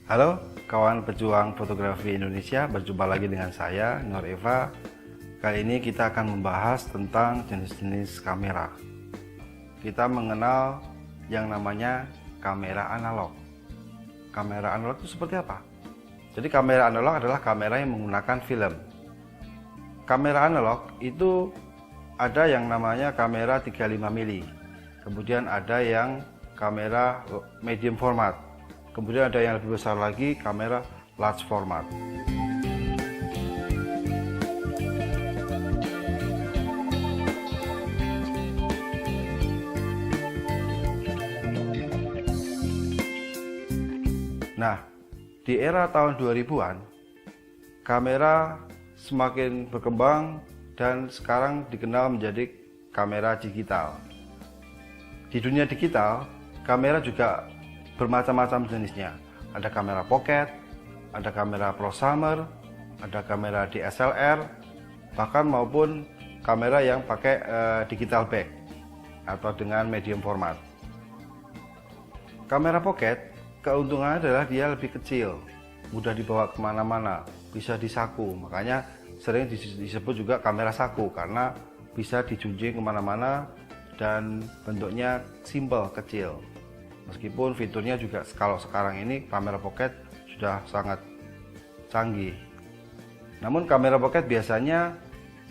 Halo kawan pejuang fotografi Indonesia, berjumpa lagi dengan saya Nur Eva. Kali ini kita akan membahas tentang jenis-jenis kamera. Kita mengenal yang namanya kamera analog. Kamera analog itu seperti apa? Jadi kamera analog adalah kamera yang menggunakan film. Kamera analog itu ada yang namanya kamera 35 mili, kemudian ada yang kamera medium format, kemudian ada yang lebih besar lagi, kamera large format. Nah, di era tahun 2000-an, kamera semakin berkembang dan sekarang dikenal menjadi kamera digital. Di dunia digital, kamera juga bermacam-macam jenisnya. Ada kamera pocket, ada kamera prosumer, ada kamera DSLR, bahkan maupun kamera yang pakai digital back atau dengan medium format. Kamera pocket keuntungannya adalah dia lebih kecil, mudah dibawa kemana-mana, bisa disaku. Makanya sering disebut juga kamera saku karena bisa dijunjing kemana-mana dan bentuknya simple, kecil. Meskipun fiturnya juga kalau sekarang ini kamera pocket sudah sangat canggih. Namun kamera pocket biasanya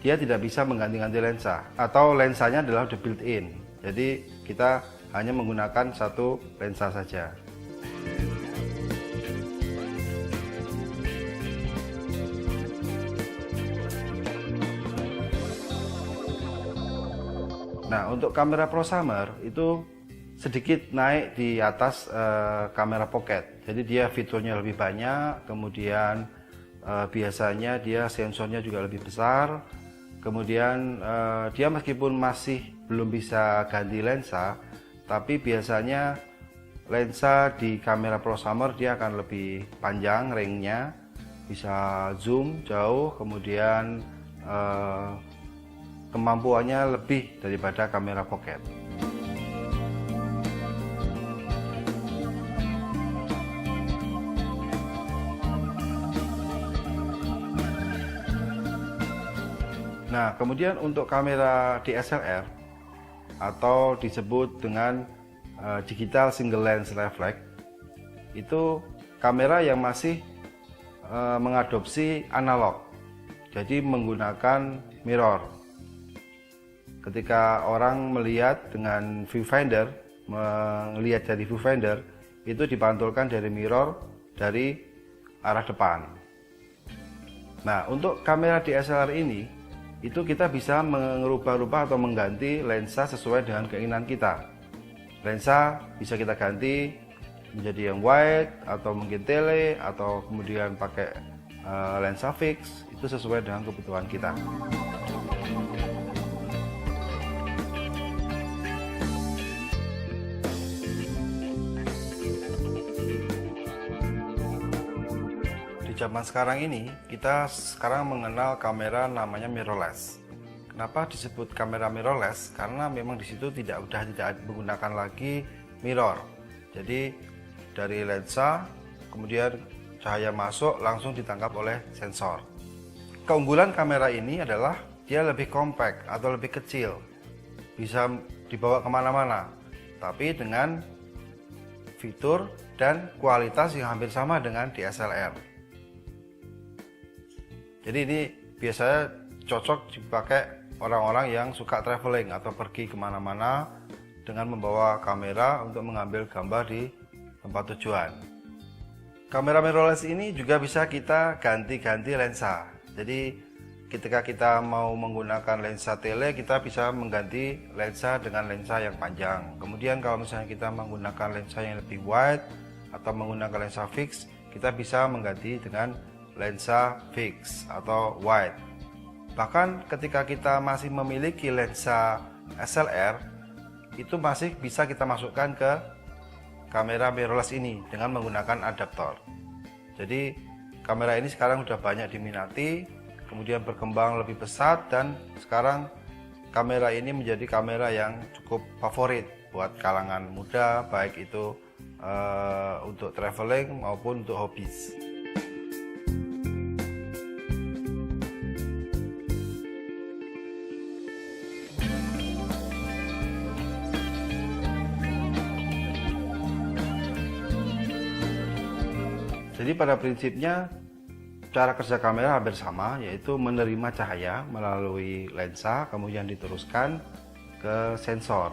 dia tidak bisa mengganti-ganti lensa, atau lensanya adalah udah built-in. Jadi kita hanya menggunakan satu lensa saja. Nah, untuk kamera prosumer itu sedikit naik di atas kamera pocket. Jadi dia fiturnya lebih banyak, kemudian biasanya dia sensornya juga lebih besar. Kemudian dia meskipun masih belum bisa ganti lensa, tapi biasanya lensa di kamera prosumer dia akan lebih panjang ringnya, bisa zoom jauh, kemudian kemampuannya lebih daripada kamera pocket. Nah, kemudian untuk kamera DSLR atau disebut dengan digital single lens reflex, itu kamera yang masih mengadopsi analog, jadi menggunakan mirror. Ketika orang melihat dengan viewfinder, melihat dari viewfinder, itu dipantulkan dari mirror dari arah depan. Nah, untuk kamera DSLR ini, itu kita bisa mengubah-ubah atau mengganti lensa sesuai dengan keinginan kita. Lensa bisa kita ganti menjadi yang wide, atau mungkin tele, atau kemudian pakai lensa fix, itu sesuai dengan kebutuhan kita. Zaman sekarang ini, kita sekarang mengenal kamera namanya mirrorless. Kenapa disebut kamera mirrorless? Karena memang di situ tidak menggunakan lagi mirror. Jadi dari lensa, kemudian cahaya masuk langsung ditangkap oleh sensor. Keunggulan kamera ini adalah dia lebih compact atau lebih kecil, bisa dibawa kemana-mana, tapi dengan fitur dan kualitas yang hampir sama dengan DSLR. Jadi ini biasanya cocok dipakai orang-orang yang suka traveling atau pergi kemana-mana dengan membawa kamera untuk mengambil gambar di tempat tujuan. Kamera mirrorless ini juga bisa kita ganti-ganti lensa. Jadi ketika kita mau menggunakan lensa tele, kita bisa mengganti lensa dengan lensa yang panjang. Kemudian kalau misalnya kita menggunakan lensa yang lebih wide atau menggunakan lensa fix, kita bisa mengganti dengan lensa fix atau wide. Bahkan ketika kita masih memiliki lensa SLR, itu masih bisa kita masukkan ke kamera mirrorless ini dengan menggunakan adaptor. Jadi kamera ini sekarang sudah banyak diminati, kemudian berkembang lebih pesat, dan sekarang kamera ini menjadi kamera yang cukup favorit buat kalangan muda, baik itu untuk traveling maupun untuk hobis. Jadi pada prinsipnya cara kerja kamera hampir sama, yaitu menerima cahaya melalui lensa kemudian diteruskan ke sensor.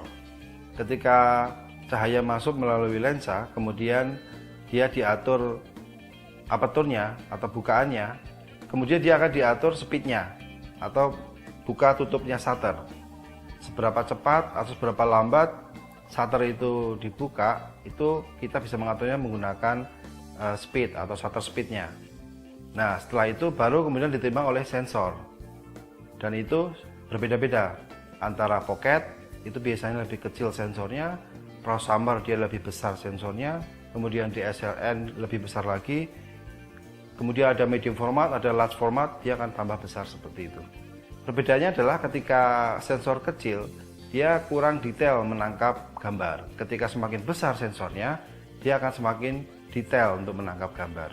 Ketika cahaya masuk melalui lensa, kemudian dia diatur aperturnya atau bukaannya, kemudian dia akan diatur speednya atau buka tutupnya shutter. Seberapa cepat atau seberapa lambat shutter itu dibuka, itu kita bisa mengaturnya menggunakan speed atau shutter speednya. Nah, setelah itu baru kemudian ditimbang oleh sensor, dan itu berbeda-beda. Antara pocket itu biasanya lebih kecil sensornya, prosumer dia lebih besar sensornya, kemudian di SLN lebih besar lagi, kemudian ada medium format, ada large format, dia akan tambah besar seperti itu. Perbedaannya adalah ketika sensor kecil dia kurang detail menangkap gambar. Ketika semakin besar sensornya, dia akan semakin detail untuk menangkap gambar.